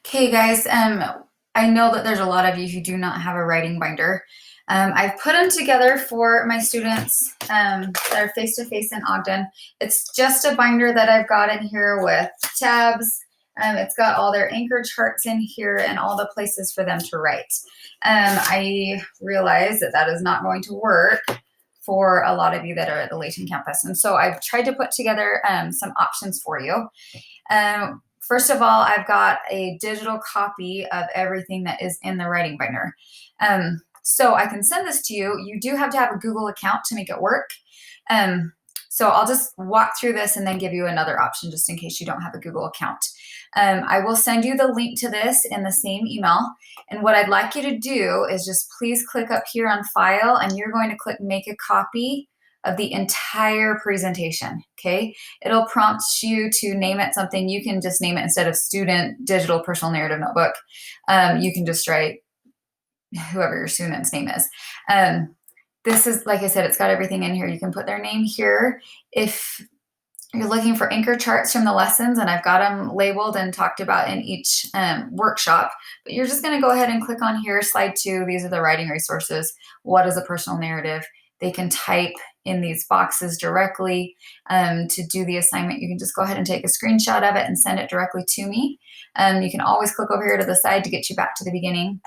Okay, guys, I know that there's a lot of you who do not have a writing binder. I've put them together for my students that are face-to-face in Ogden. It's just a binder that I've got in here with tabs. It's got all their anchor charts in here and all the places for them to write. I realize that that is not going to work for a lot of you that are at the Layton campus. And so I've tried to put together some options for you. First of all, I've got a digital copy of everything that is in the writing binder. So I can send this to you. You do have to have a Google account to make it work. So I'll just walk through this and then give you another option just in case you don't have a Google account. I will send you the link to this in the same email. And what I'd like you to do is just please click up here on file and you're going to click make a copy of the entire presentation, okay? It'll prompt you to name it something. You can just name it instead of student digital personal narrative notebook. You can just write whoever your student's name is. This is, like I said, it's got everything in here. You can put their name here. If you're looking for anchor charts from the lessons, and I've got them labeled and talked about in each workshop, but you're just gonna go ahead and click on here, slide 2. These are the writing resources. What is a personal narrative? They can type in these boxes directly to do the assignment. You can just go ahead and take a screenshot of it and send it directly to me. You can always click over here to the side to get you back to the beginning.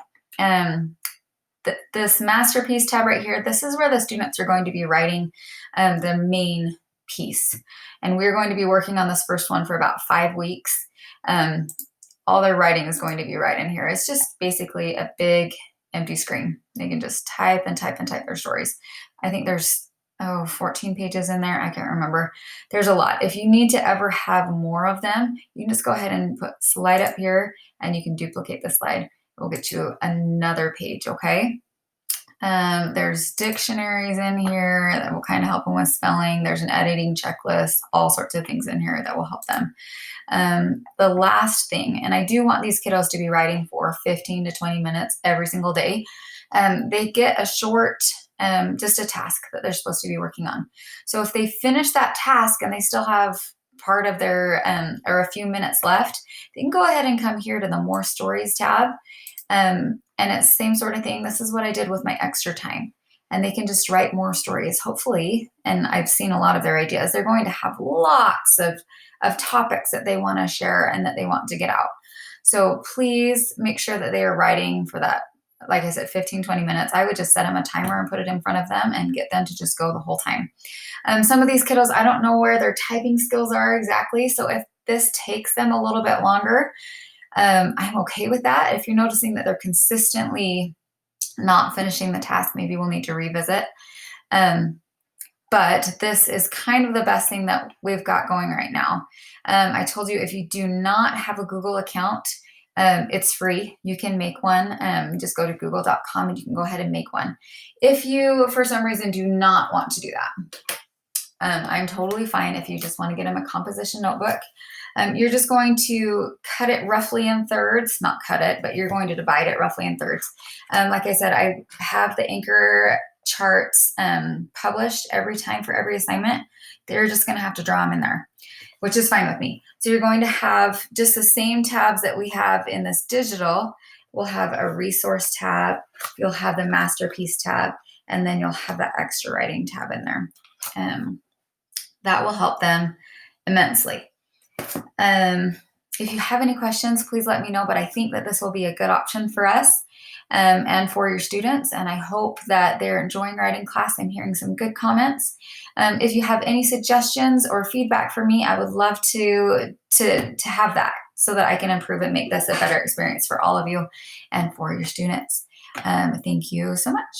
This masterpiece tab right here, this is where the students are going to be writing the main piece. And we're going to be working on this first one for about 5 weeks. All their writing is going to be right in here. It's just basically a big empty screen. They can just type and type and type their stories. I think there's 14 pages in there. I can't remember. There's a lot. If you need to ever have more of them, you can just go ahead and put slide up here and you can duplicate the slide. It will get you another page, okay? There's dictionaries in here that will kind of help them with spelling. There's an editing checklist, all sorts of things in here that will help them. The last thing, and I do want these kiddos to be writing for 15 to 20 minutes every single day. They get a short, just a task that they're supposed to be working on. So if they finish that task and they still have part of their, or a few minutes left, they can go ahead and come here to the More Stories tab. And it's the same sort of thing. This is what I did with my extra time. And they can just write more stories, hopefully. And I've seen a lot of their ideas. They're going to have lots of topics that they want to share and that they want to get out. So please make sure that they are writing for that, like I said, 15, 20 minutes. I would just set them a timer and put it in front of them and get them to just go the whole time. Some of these kiddos, I don't know where their typing skills are exactly. So if this takes them a little bit longer, I'm okay with that. If you're noticing that they're consistently not finishing the task, maybe we'll need to revisit. But this is kind of the best thing that we've got going right now. I told you if you do not have a Google account, it's free. You can make one. Just go to google.com and you can go ahead and make one. If you, for some reason, do not want to do that, I'm totally fine if you just want to get them a composition notebook. You're just going to cut it roughly in thirds, not cut it, but you're going to divide it roughly in thirds. Like I said, I have the anchor charts published every time for every assignment. They're just going to have to draw them in there, which is fine with me. So you're going to have just the same tabs that we have in this digital. We'll have a resource tab, you'll have the masterpiece tab, and then you'll have that extra writing tab in there. That will help them immensely. If you have any questions, please let me know, but I think that this will be a good option for us and for your students, and I hope that they're enjoying writing class. I'm hearing some good comments. If you have any suggestions or feedback for me, I would love to have that so that I can improve and make this a better experience for all of you and for your students. Thank you so much.